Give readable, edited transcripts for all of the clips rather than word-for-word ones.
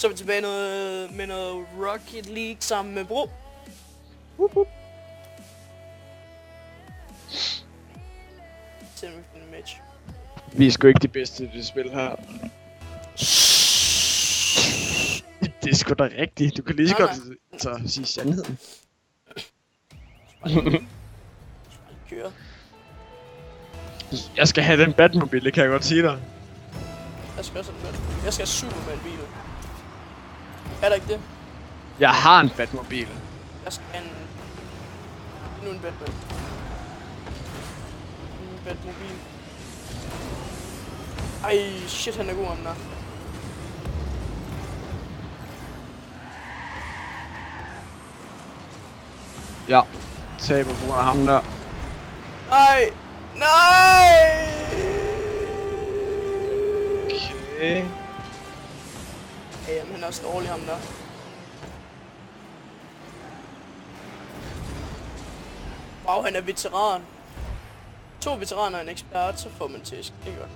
Så er vi tilbage med noget Rocket League sammen med Bro. Match. Vi er sgu ikke de bedste i det spil her. Det er sgu da rigtigt. Du kan lige så godt sige sandheden. Køre. Jeg skal have den Batmobil, det kan jeg godt sige dig. Jeg skal også have den. Jeg skal have Superman-bil. Er der ikke det? Jeg har en Batmobil. Jeg skal have en Batman. En Batmobil. Ej, shit, han er god om den der. Ja, taber på grund af ham der. Nej! Nej! Okay. Ja, jamen, han er også dårlig ham der. Wow, han er veteran. 2 veteraner og en ekspert, så får man tæsk. Det er godt.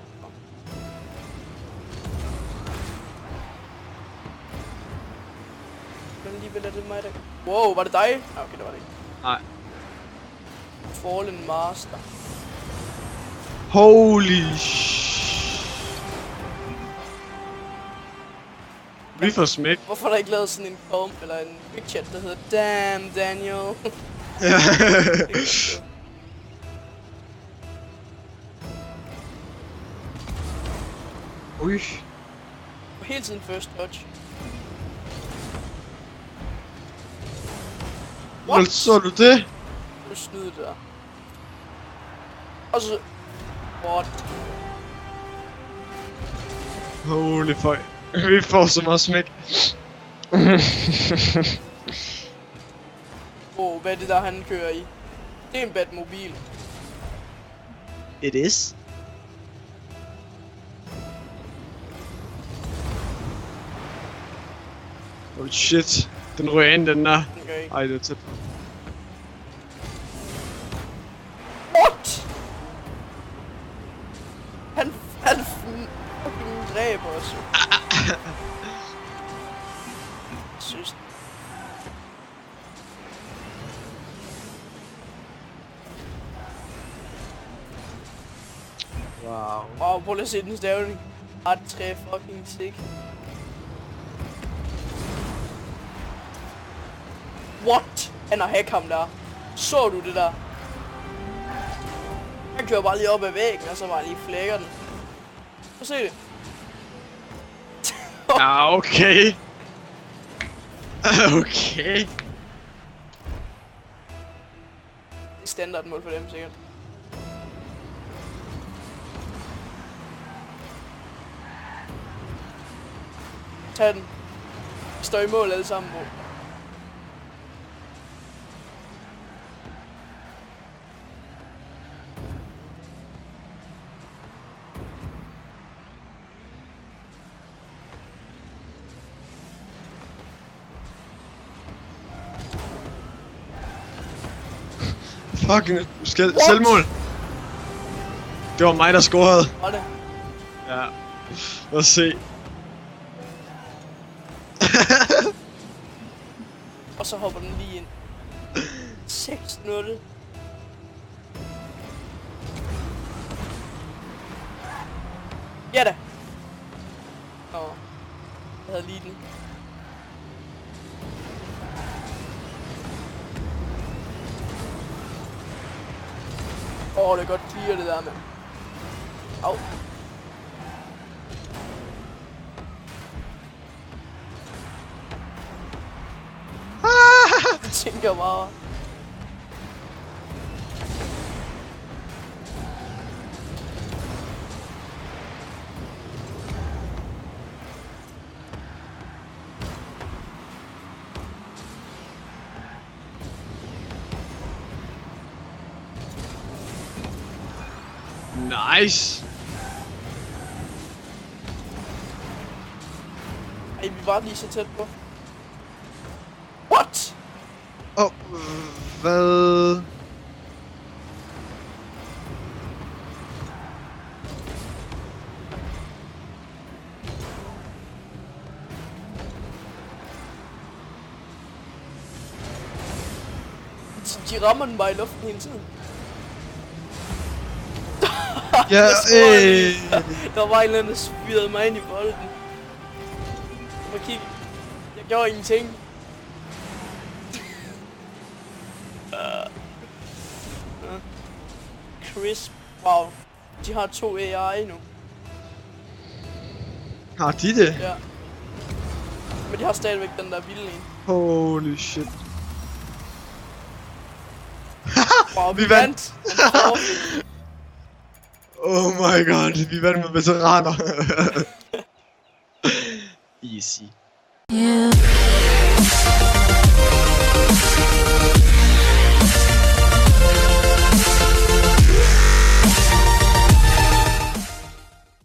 Men alligevel er det mig, der... Wow, var det dig? Ah, okay, det var det ikke. Nej. Fallen Master. Holy Vi får smæk. Hvorfor er der ikke lavet sådan en eller en big chat, der hedder Damn Daniel? Ui. Hele tiden first touch. What? Så du det? Du snyder der. Og så... What? Holy fuck. Vi får så meget smæk. Hvad er det der han kører i? Det er en Batmobil. It is. Oh shit. Den rører ind, den der. Okay. Ej, det er tæt. What? Han fucking dræber os. Synes. Wow. Prøv lige at se den stavning. Art 3 fucking sick. What? Han har hack ham der. Så du det der? Han kører bare lige op ad væggen, og så bare lige flækker den. Prøv at se det. Ja, okay. Okay. Det er standardmål for dem, sikkert. Tag den. Vi står i mål alle sammen, bro. Fucking selvmål. Det var mig, der scorede. Var det? Ja. Lad os se. Og så hopper den lige ind. 6-0. Ja da. Nå. Jeg havde lige den. Det er godt clear det der, mand. Au. Jeg tænker bare. Nice. Ej, vi var lige så tæt på. What? Hvad? de rammer den bare i luften hele tiden. Ja, Der var en eller anden, der spirede mig ind i bolden. Jeg må kigge. Jeg gjorde ingenting. Chris, wow. De har 2 AI nu. Har de det? Ja. Men de har stadigvæk den der vilde en. Holy shit. Wow, Vi vandt. Oh my god, vi vandt med veteraner. Easy. Yeah.